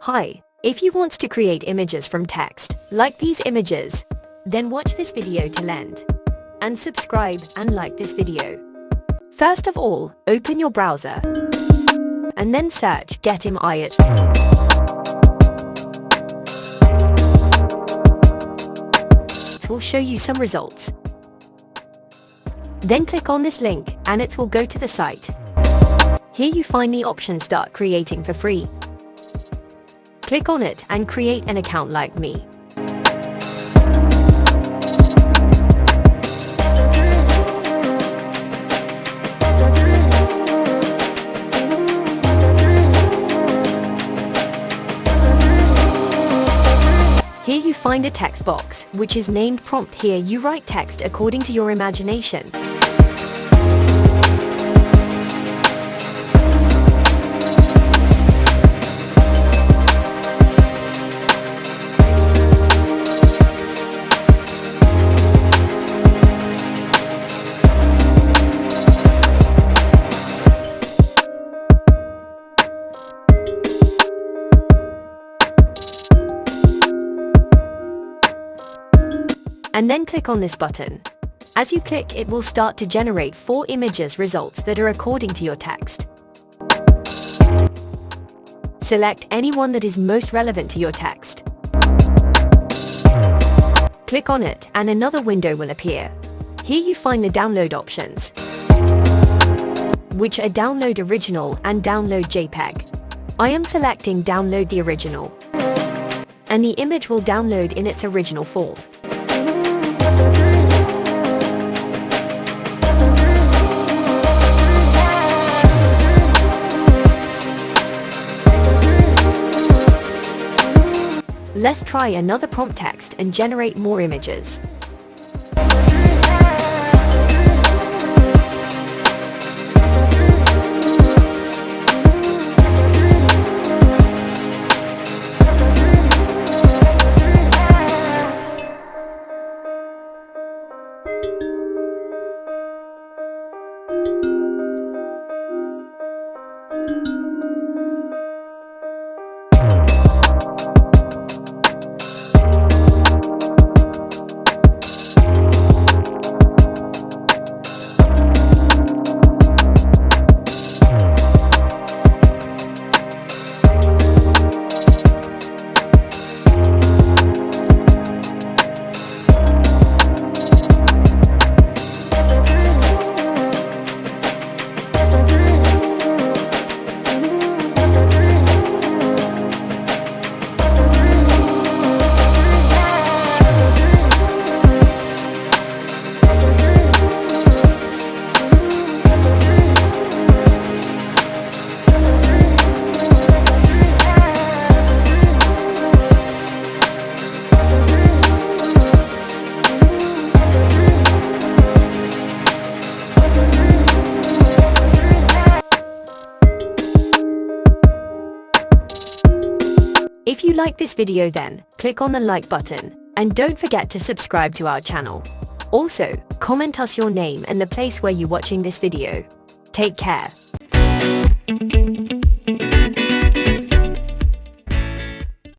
Hi, if you want to create images from text, like these images, then watch this video till end. And subscribe and like this video. First of all, open your browser. And then search Get'Im.it. It will show you some results. Then click on this link and it will go to the site. Here you find the option Start Creating for free. Click on it and create an account like me. Here you find a text box, which is named Prompt. Here you write text according to your imagination. And then click on this button. As you click, it will start to generate 4 images results that are according to your text. Select any one that is most relevant to your text. Click on it and another window will appear. Here you find the download options, which are download original and download JPEG. I am selecting download the original, and the image will download in its original form. Let's try another prompt text and generate more images. If you like this video, then click on the like button and don't forget to subscribe to our channel. Also, comment us your name and the place where you're watching this video. Take care.